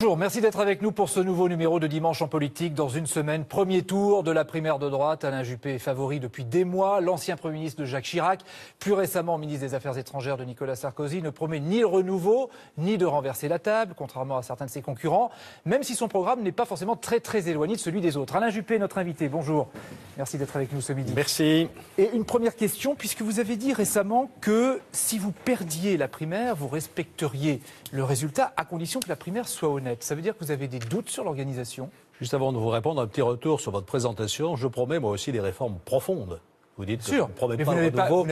Bonjour, merci d'être avec nous pour ce nouveau numéro de Dimanche en politique. Dans une semaine, premier tour de la primaire de droite. Alain Juppé est favori depuis des mois. L'ancien Premier ministre de Jacques Chirac, plus récemment ministre des Affaires étrangères de Nicolas Sarkozy, ne promet ni le renouveau, ni de renverser la table, contrairement à certains de ses concurrents, même si son programme n'est pas forcément très éloigné de celui des autres. Alain Juppé, notre invité, bonjour. Merci d'être avec nous ce midi. Merci. Et une première question, puisque vous avez dit récemment que si vous perdiez la primaire, vous respecteriez le résultat à condition que la primaire soit honnête. Ça veut dire que vous avez des doutes sur l'organisation? Juste avant de vous répondre, un petit retour sur votre présentation. Je promets moi aussi des réformes profondes. Vous dites que je ne promets pas de nouveau.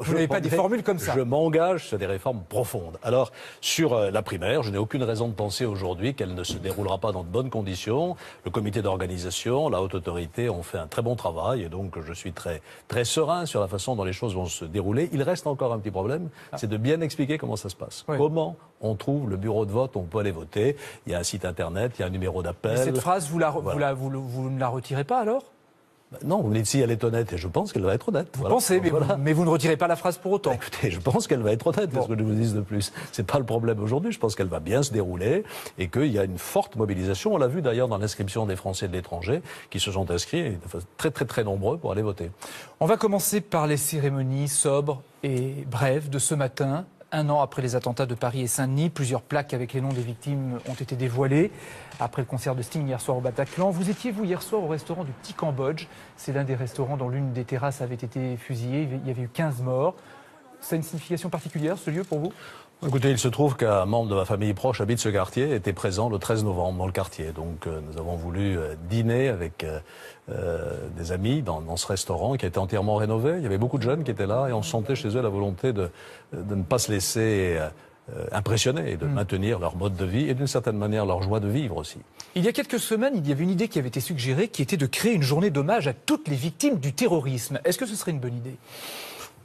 Vous n'avez pas des formules comme ça. Je m'engage sur des réformes profondes. Alors, sur la primaire, je n'ai aucune raison de penser aujourd'hui qu'elle ne se déroulera pas dans de bonnes conditions. Le comité d'organisation, la haute autorité ont fait un très bon travail et donc je suis très serein sur la façon dont les choses vont se dérouler. Il reste encore un petit problème, c'est de bien expliquer comment ça se passe. Oui. Comment on trouve le bureau de vote où on peut aller voter. Il y a un site internet, il y a un numéro d'appel. Cette phrase, vous ne la retirez pas alors? Non, vous me dites si elle est honnête, et je pense qu'elle va être honnête. Vous pensez, mais vous ne retirez pas la phrase pour autant. Écoutez, je pense qu'elle va être honnête, c'est ce que je vous dise de plus. C'est pas le problème aujourd'hui, je pense qu'elle va bien se dérouler, et qu'il y a une forte mobilisation. On l'a vu d'ailleurs dans l'inscription des Français de l'étranger, qui se sont inscrits, très nombreux pour aller voter. On va commencer par les cérémonies sobres et brèves de ce matin. Un an après les attentats de Paris et Saint-Denis, plusieurs plaques avec les noms des victimes ont été dévoilées. Après le concert de Sting hier soir au Bataclan, vous étiez, vous, hier soir au restaurant du Petit Cambodge. C'est l'un des restaurants dont l'une des terrasses avait été fusillée. Il y avait eu 15 morts. Ça a une signification particulière, ce lieu, pour vous ? Écoutez, il se trouve qu'un membre de ma famille proche habite ce quartier, était présent le 13 novembre dans le quartier. Donc nous avons voulu dîner avec des amis dans ce restaurant qui a été entièrement rénové. Il y avait beaucoup de jeunes qui étaient là et on sentait chez eux la volonté de ne pas se laisser impressionner et de maintenir leur mode de vie et d'une certaine manière leur joie de vivre aussi. Il y a quelques semaines, il y avait une idée qui avait été suggérée qui était de créer une journée d'hommage à toutes les victimes du terrorisme. Est-ce que ce serait une bonne idée ?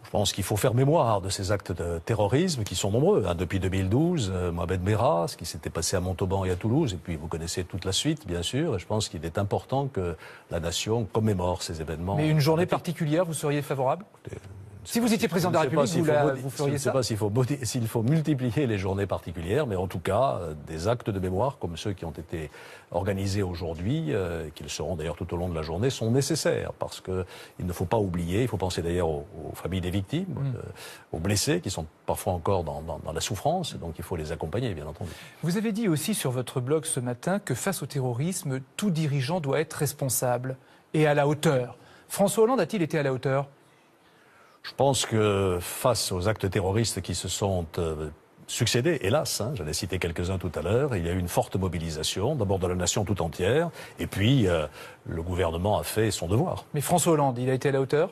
Je pense qu'il faut faire mémoire de ces actes de terrorisme qui sont nombreux. Depuis 2012, Mohamed Merah, ce qui s'était passé à Montauban et à Toulouse, et puis vous connaissez toute la suite, bien sûr. Et je pense qu'il est important que la nation commémore ces événements. Mais une journée particulière, vous seriez favorable ? Si vous étiez président de la République, vous feriez ça ? Je ne sais pas s'il faut multiplier les journées particulières, mais en tout cas, des actes de mémoire comme ceux qui ont été organisés aujourd'hui, qui le seront d'ailleurs tout au long de la journée, sont nécessaires parce qu'il ne faut pas oublier, il faut penser d'ailleurs aux familles des victimes, aux blessés qui sont parfois encore dans la souffrance, donc il faut les accompagner, bien entendu. Vous avez dit aussi sur votre blog ce matin que face au terrorisme, tout dirigeant doit être responsable et à la hauteur. François Hollande a-t-il été à la hauteur ? Je pense que face aux actes terroristes qui se sont succédés, hélas, j'en ai cité quelques-uns tout à l'heure, il y a eu une forte mobilisation, d'abord de la nation tout entière, et puis le gouvernement a fait son devoir. Mais François Hollande, il a été à la hauteur ?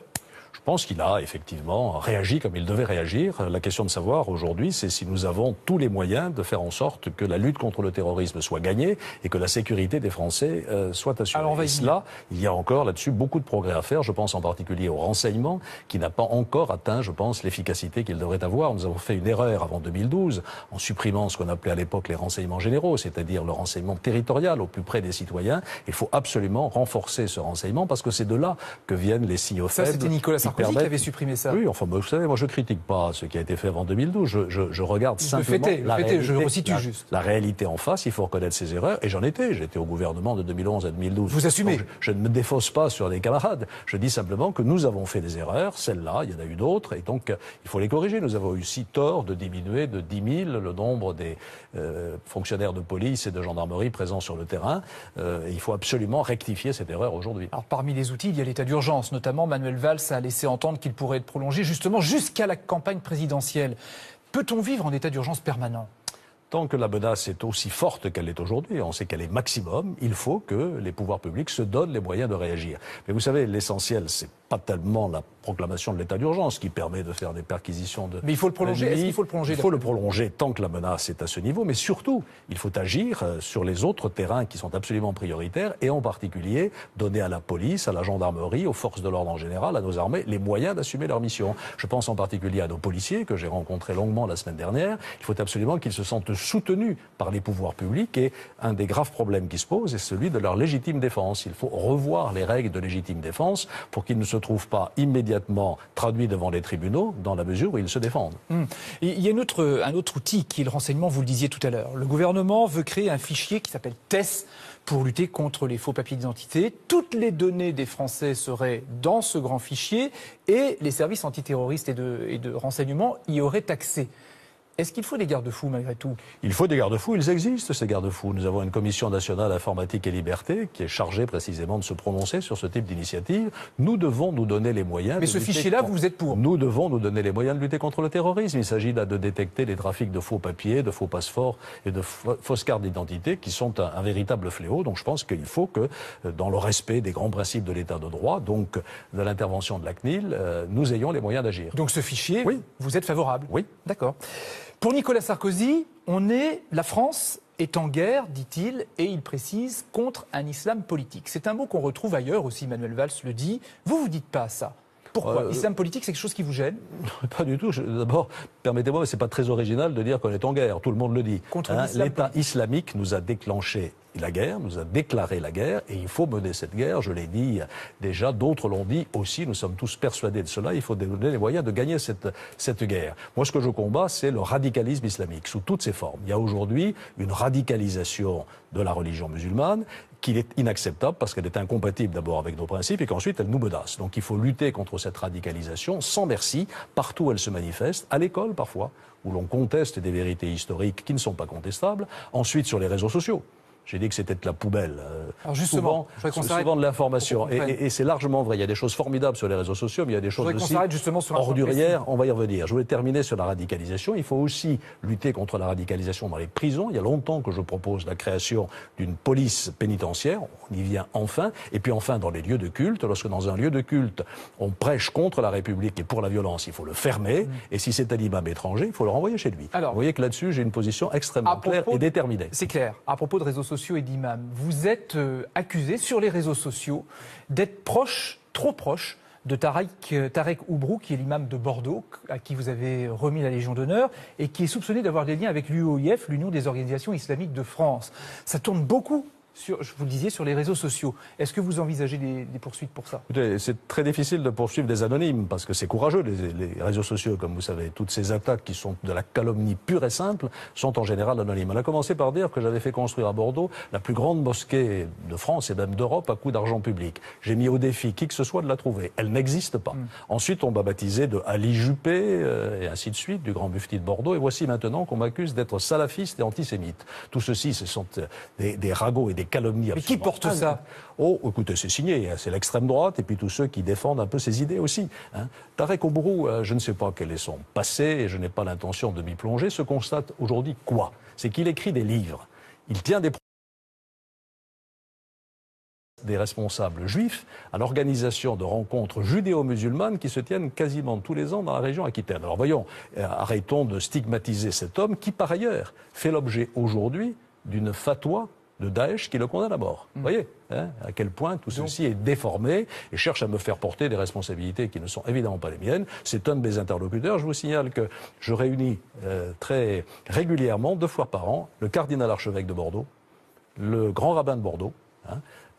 Je pense qu'il a effectivement réagi comme il devait réagir. La question de savoir aujourd'hui, c'est si nous avons tous les moyens de faire en sorte que la lutte contre le terrorisme soit gagnée et que la sécurité des Français soit assurée. Alors et cela, il y a encore là-dessus beaucoup de progrès à faire. Je pense en particulier au renseignement qui n'a pas encore atteint, je pense, l'efficacité qu'il devrait avoir. Nous avons fait une erreur avant 2012 en supprimant ce qu'on appelait à l'époque les renseignements généraux, c'est-à-dire le renseignement territorial au plus près des citoyens. Il faut absolument renforcer ce renseignement parce que c'est de là que viennent les signaux faibles. Ça, c'était Nicolas Sarkozy qui avait supprimé ça. Oui, enfin, vous savez, moi je critique pas ce qui a été fait avant 2012. Je regarde simplement je resitue juste. La réalité en face. Il faut reconnaître ses erreurs. Et j'étais au gouvernement de 2011 à 2012. Vous assumez. Donc, je ne me défausse pas sur des camarades. Je dis simplement que nous avons fait des erreurs. Celle-là, il y en a eu d'autres. Et donc, il faut les corriger. Nous avons eu aussi tort de diminuer de 10 000 le nombre des fonctionnaires de police et de gendarmerie présents sur le terrain. Et il faut absolument rectifier cette erreur aujourd'hui. Alors, parmi les outils, il y a l'état d'urgence. Notamment, Manuel Valls a laissé entendre qu'il pourrait être prolongé justement jusqu'à la campagne présidentielle. Peut-on vivre en état d'urgence permanent ? Tant que la menace est aussi forte qu'elle est aujourd'hui, on sait qu'elle est maximum, il faut que les pouvoirs publics se donnent les moyens de réagir. Mais vous savez, l'essentiel, c'est pas tellement la proclamation de l'état d'urgence qui permet de faire des perquisitions de... Mais il faut le prolonger. Est-ce qu'il faut le prolonger ? Il faut le prolonger tant que la menace est à ce niveau, mais surtout, il faut agir sur les autres terrains qui sont absolument prioritaires et en particulier donner à la police, à la gendarmerie, aux forces de l'ordre en général, à nos armées, les moyens d'assumer leur mission. Je pense en particulier à nos policiers que j'ai rencontrés longuement la semaine dernière. Il faut absolument qu'ils se sentent soutenus par les pouvoirs publics et un des graves problèmes qui se posent est celui de leur légitime défense. Il faut revoir les règles de légitime défense pour qu'ils ne se se trouvent pas immédiatement traduits devant les tribunaux dans la mesure où ils se défendent. Il y a un autre outil qui est le renseignement, vous le disiez tout à l'heure. Le gouvernement veut créer un fichier qui s'appelle TESS pour lutter contre les faux papiers d'identité. Toutes les données des Français seraient dans ce grand fichier et les services antiterroristes et de renseignement y auraient accès. Est-ce qu'il faut des garde-fous malgré tout? Il faut des garde-fous, ils existent ces garde-fous. Nous avons une commission nationale informatique et liberté qui est chargée précisément de se prononcer sur ce type d'initiative. Nous devons nous donner les moyens. Mais ce fichier-là, vous êtes pour? Nous devons nous donner les moyens de lutter contre le terrorisme. Il s'agit là de détecter les trafics de faux papiers, de faux passeports et de fausses cartes d'identité qui sont un véritable fléau. Donc je pense qu'il faut que, dans le respect des grands principes de l'état de droit, donc de l'intervention de la CNIL, nous ayons les moyens d'agir. Donc ce fichier, oui. Vous êtes favorable? Oui. D'accord. Pour Nicolas Sarkozy, la France est en guerre, dit-il, et il précise, contre un islam politique. C'est un mot qu'on retrouve ailleurs aussi, Manuel Valls le dit. Vous dites pas ça. Pourquoi? L'islam politique, c'est quelque chose qui vous gêne? Pas du tout. D'abord, permettez-moi, mais c'est pas très original de dire qu'on est en guerre. Tout le monde le dit. Contre l'islam l'État islamique nous a déclenché la guerre, nous a déclaré la guerre, et il faut mener cette guerre. Je l'ai dit déjà, d'autres l'ont dit aussi. Nous sommes tous persuadés de cela. Il faut donner les moyens de gagner cette guerre. Moi, ce que je combats, c'est le radicalisme islamique sous toutes ses formes. Il y a aujourd'hui une radicalisation de la religion musulmane qui est inacceptable parce qu'elle est incompatible d'abord avec nos principes et qu'ensuite elle nous menace. Donc il faut lutter contre cette radicalisation sans merci, partout où elle se manifeste, à l'école parfois, où l'on conteste des vérités historiques qui ne sont pas contestables, ensuite sur les réseaux sociaux. J'ai dit que c'était de la poubelle. Alors justement, souvent de l'information. Et c'est largement vrai. Il y a des choses formidables sur les réseaux sociaux, mais il y a des choses aussi ordurières. On va y revenir. Je voulais terminer sur la radicalisation. Il faut aussi lutter contre la radicalisation dans les prisons. Il y a longtemps que je propose la création d'une police pénitentiaire. On y vient enfin. Et puis enfin, dans les lieux de culte, lorsque dans un lieu de culte, on prêche contre la République et pour la violence, il faut le fermer. Et si c'est un imam étranger, il faut le renvoyer chez lui. Alors, vous voyez que là-dessus, j'ai une position extrêmement claire et déterminée. C'est clair. À propos de réseaux sociaux et d'imams, vous êtes accusé sur les réseaux sociaux d'être proche, trop proche, de Tarek Oubrou, qui est l'imam de Bordeaux, à qui vous avez remis la Légion d'honneur, et qui est soupçonné d'avoir des liens avec l'UOIF, l'Union des organisations islamiques de France. Ça tourne beaucoup, je vous le disiez, sur les réseaux sociaux. Est-ce que vous envisagez des poursuites pour ça? C'est très difficile de poursuivre des anonymes, parce que c'est courageux, les réseaux sociaux, comme vous savez. Toutes ces attaques qui sont de la calomnie pure et simple sont en général anonymes. On a commencé par dire que j'avais fait construire à Bordeaux la plus grande mosquée de France et même d'Europe à coup d'argent public. J'ai mis au défi qui que ce soit de la trouver. Elle n'existe pas. Ensuite, on m'a baptisé de Ali Juppé, et ainsi de suite, du grand mufti de Bordeaux. Et voici maintenant qu'on m'accuse d'être salafiste et antisémite. Tout ceci, ce sont des ragots et des calomnie. Mais qui porte ça? Oh, écoutez, c'est signé, c'est l'extrême droite et puis tous ceux qui défendent un peu ces idées aussi. Tarek Oubrou, je ne sais pas quel est son passé et je n'ai pas l'intention de m'y plonger. Se constate aujourd'hui quoi? C'est qu'il écrit des livres. Il tient des responsables juifs à l'organisation de rencontres judéo-musulmanes qui se tiennent quasiment tous les ans dans la région Aquitaine. Alors voyons, arrêtons de stigmatiser cet homme qui, par ailleurs, fait l'objet aujourd'hui d'une fatwa de Daesh qui le condamne à mort. Vous voyez à quel point tout ceci est déformé et cherche à me faire porter des responsabilités qui ne sont évidemment pas les miennes. C'est un de mes interlocuteurs. Je vous signale que je réunis très régulièrement, 2 fois par an, le cardinal archevêque de Bordeaux, le grand rabbin de Bordeaux,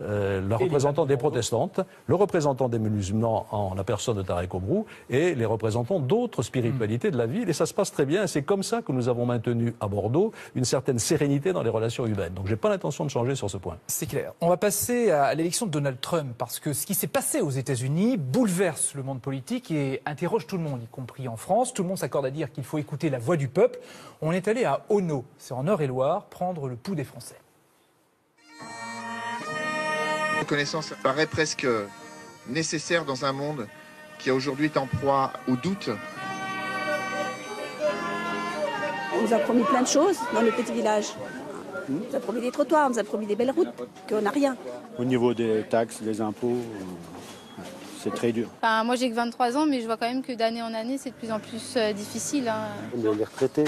le représentant des protestantes, le représentant des musulmans en la personne de Tarek Oubrou et les représentants d'autres spiritualités de la ville. Et ça se passe très bien. C'est comme ça que nous avons maintenu à Bordeaux une certaine sérénité dans les relations humaines. Donc je n'ai pas l'intention de changer sur ce point. C'est clair. On va passer à l'élection de Donald Trump parce que ce qui s'est passé aux États-Unis bouleverse le monde politique et interroge tout le monde, y compris en France. Tout le monde s'accorde à dire qu'il faut écouter la voix du peuple. On est allé à Auneau, c'est en Eure-et-Loire, prendre le pouls des Français. La connaissance paraît presque nécessaire dans un monde qui aujourd'hui est en proie au doute. On nous a promis plein de choses dans le petit village. On nous a promis des trottoirs, on nous a promis des belles routes, qu'on n'a rien. Au niveau des taxes, des impôts, c'est très dur. Enfin, moi j'ai que 23 ans, mais je vois quand même que d'année en année, c'est de plus en plus difficile. Les retraités,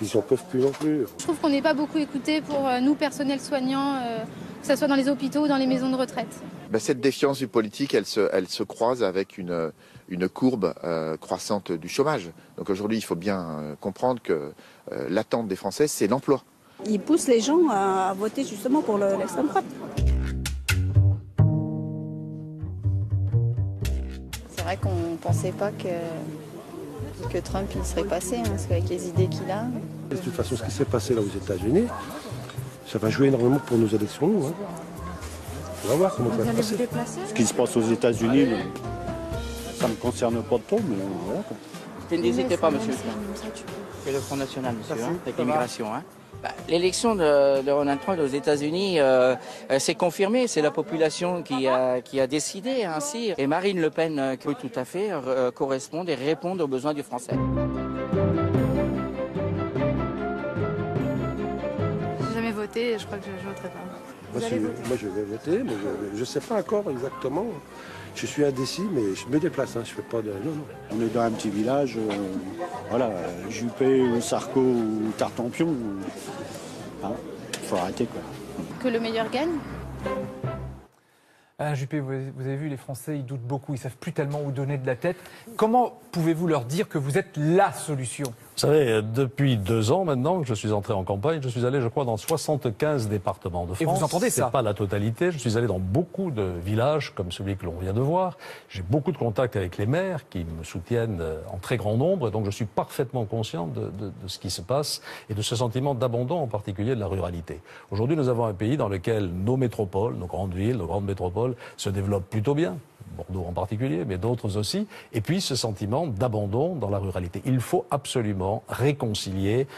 ils n'en peuvent plus non plus. Je trouve qu'on n'est pas beaucoup écoutés pour nous, personnels soignants, que ce soit dans les hôpitaux ou dans les maisons de retraite. Cette défiance du politique, elle se croise avec une courbe croissante du chômage. Donc aujourd'hui, il faut bien comprendre que l'attente des Français, c'est l'emploi. Ils poussent les gens à voter justement pour l'extrême droite. vrai qu'on ne pensait pas que Trump il serait passé, hein, parce qu'avec les idées qu'il a. De toute façon, ce qui s'est passé là aux États-Unis, ça va jouer énormément pour nos élections, nous. Hein. On va voir comment ça va se passer. Ce qui se passe aux États-Unis, ça ne me concerne pas trop, mais voilà. N'hésitez pas, monsieur. C'est le Front National, monsieur, avec l'immigration. L'élection de Donald Trump aux États-Unis s'est confirmée. C'est la population qui a décidé ainsi. Et Marine Le Pen peut tout à fait correspondre et répondre aux besoins du Français. J'ai jamais voté et je crois que je ne voterai pas. Moi, je vais voter, mais je ne sais pas encore exactement. Je suis indécis, mais je me déplace. Hein. Je fais pas de. Non. On est dans un petit village, voilà, Juppé ou Sarko ou Tartampion. Hein, faut arrêter, quoi. Que le meilleur gagne. Alain Juppé, vous avez vu, les Français, ils doutent beaucoup, ils ne savent plus tellement où donner de la tête. Comment pouvez-vous leur dire que vous êtes la solution ? Vous savez, depuis 2 ans maintenant que je suis entré en campagne, je suis allé, je crois, dans 75 départements de France. Et vous entendez ça ? C'est pas la totalité. Je suis allé dans beaucoup de villages, comme celui que l'on vient de voir. J'ai beaucoup de contacts avec les maires qui me soutiennent en très grand nombre. Et donc, je suis parfaitement conscient de ce qui se passe et de ce sentiment d'abandon, en particulier de la ruralité. Aujourd'hui, nous avons un pays dans lequel nos métropoles, nos grandes villes, nos grandes métropoles se développent plutôt bien. Bordeaux en particulier, mais d'autres aussi, et puis ce sentiment d'abandon dans la ruralité. Il faut absolument réconcilier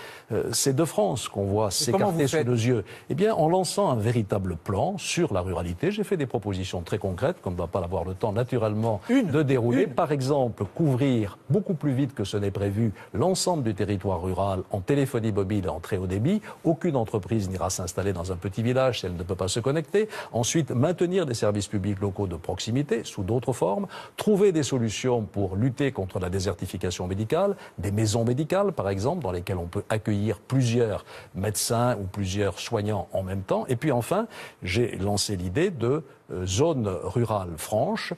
ces deux France qu'on voit s'écarter sous nos yeux. Eh bien, en lançant un véritable plan sur la ruralité, j'ai fait des propositions très concrètes, qu'on ne va pas avoir le temps naturellement de dérouler. Par exemple, couvrir beaucoup plus vite que ce n'est prévu l'ensemble du territoire rural en téléphonie mobile et en très haut débit. Aucune entreprise n'ira s'installer dans un petit village si elle ne peut pas se connecter. Ensuite, maintenir des services publics locaux de proximité, sous d'autres formes, trouver des solutions pour lutter contre la désertification médicale, des maisons médicales par exemple, dans lesquelles on peut accueillir plusieurs médecins ou plusieurs soignants en même temps. Et puis enfin, j'ai lancé l'idée de zones rurales franches,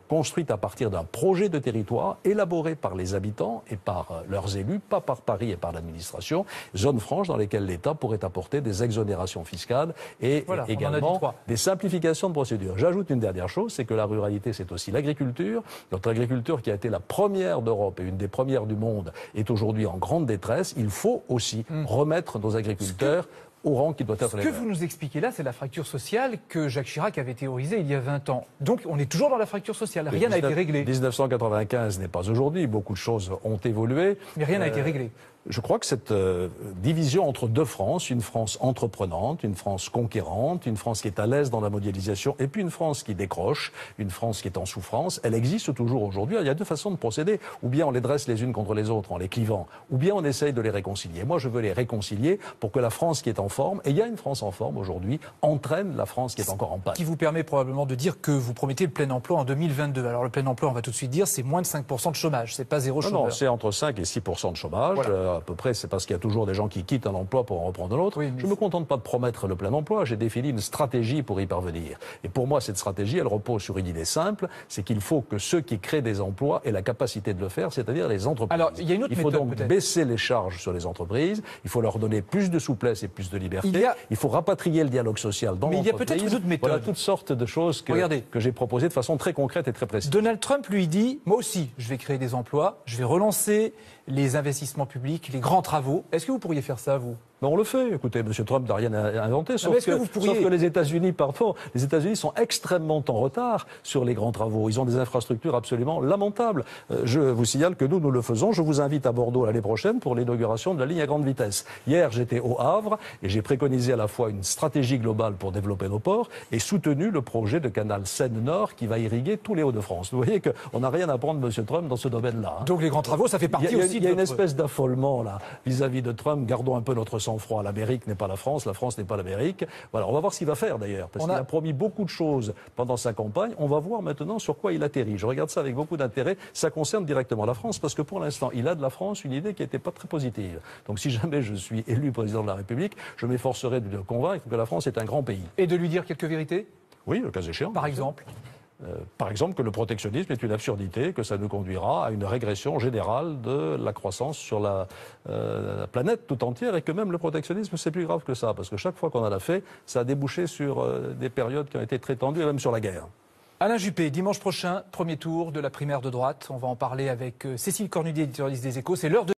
construite à partir d'un projet de territoire élaboré par les habitants et par leurs élus, pas par Paris et par l'administration, zones franches dans lesquelles l'État pourrait apporter des exonérations fiscales et également des simplifications de procédures. J'ajoute une dernière chose, c'est que la ruralité, c'est aussi l'agriculture. Notre agriculture, qui a été la première d'Europe et une des premières du monde, est aujourd'hui en grande détresse. Il faut aussi remettre nos agriculteurs au rang qui doit être les Ce que vous nous expliquez là, c'est la fracture sociale que Jacques Chirac avait théorisée il y a 20 ans. Donc on est toujours dans la fracture sociale. Rien n'a été réglé. 1995 n'est pas aujourd'hui. Beaucoup de choses ont évolué. Mais rien n'a été réglé. Je crois que cette division entre deux France, une France entreprenante, une France conquérante, une France qui est à l'aise dans la mondialisation, et puis une France qui décroche, une France qui est en souffrance, elle existe toujours aujourd'hui. Il y a deux façons de procéder. Ou bien on les dresse les unes contre les autres en les clivant, ou bien on essaye de les réconcilier. Moi, je veux les réconcilier pour que la France qui est en forme, et il y a une France en forme aujourd'hui, entraîne la France qui est encore en panne. Ce qui vous permet probablement de dire que vous promettez le plein emploi en 2022. Alors le plein emploi, on va tout de suite dire, c'est moins de 5% de chômage, c'est pas zéro chômeur. Non, c'est entre 5 et 6% de chômage. Voilà. À peu près, c'est parce qu'il y a toujours des gens qui quittent un emploi pour en reprendre un autre. Oui, je ne me contente pas de promettre le plein emploi, j'ai défini une stratégie pour y parvenir. Et pour moi, cette stratégie, elle repose sur une idée simple, c'est qu'il faut que ceux qui créent des emplois aient la capacité de le faire, c'est-à-dire les entreprises. Alors, il y a une autre méthode, donc baisser les charges sur les entreprises, il faut leur donner plus de souplesse et plus de liberté, il faut rapatrier le dialogue social dans l'entreprise. Mais il y a peut-être une autre méthode. Voilà toutes sortes de choses que j'ai proposées de façon très concrète et très précise. Donald Trump lui dit, moi aussi, je vais créer des emplois, je vais relancer les investissements publics, les grands travaux. Est-ce que vous pourriez faire ça, vous ? Ben on le fait. Écoutez, M. Trump n'a rien inventé, sauf que les États-Unis, les États-Unis sont extrêmement en retard sur les grands travaux. Ils ont des infrastructures absolument lamentables. Je vous signale que nous le faisons. Je vous invite à Bordeaux l'année prochaine pour l'inauguration de la ligne à grande vitesse. Hier, j'étais au Havre et j'ai préconisé à la fois une stratégie globale pour développer nos ports et soutenu le projet de canal Seine-Nord qui va irriguer tous les Hauts-de-France. Vous voyez qu'on n'a rien à prendre de M. Trump dans ce domaine-là. Donc les grands travaux, ça fait partie aussi de... Il y a une espèce d'affolement là vis-à-vis de Trump. Gardons un peu notre sang-froid. L'Amérique n'est pas la France n'est pas l'Amérique. Voilà, on va voir ce qu'il va faire d'ailleurs, parce qu'il a promis beaucoup de choses pendant sa campagne. On va voir maintenant sur quoi il atterrit. Je regarde ça avec beaucoup d'intérêt. Ça concerne directement la France, parce que pour l'instant, il a de la France une idée qui n'était pas très positive. Donc si jamais je suis élu président de la République, je m'efforcerai de le convaincre que la France est un grand pays. Et de lui dire quelques vérités ? Oui, le cas échéant. Par exemple ? Par exemple, que le protectionnisme est une absurdité, que ça nous conduira à une régression générale de la croissance sur la planète tout entière, et que même le protectionnisme, c'est plus grave que ça, parce que chaque fois qu'on en a fait, ça a débouché sur des périodes qui ont été très tendues, et même sur la guerre. Alain Juppé, dimanche prochain, premier tour de la primaire de droite. On va en parler avec Cécile Cornudet, éditorialiste des Échos. C'est l'heure de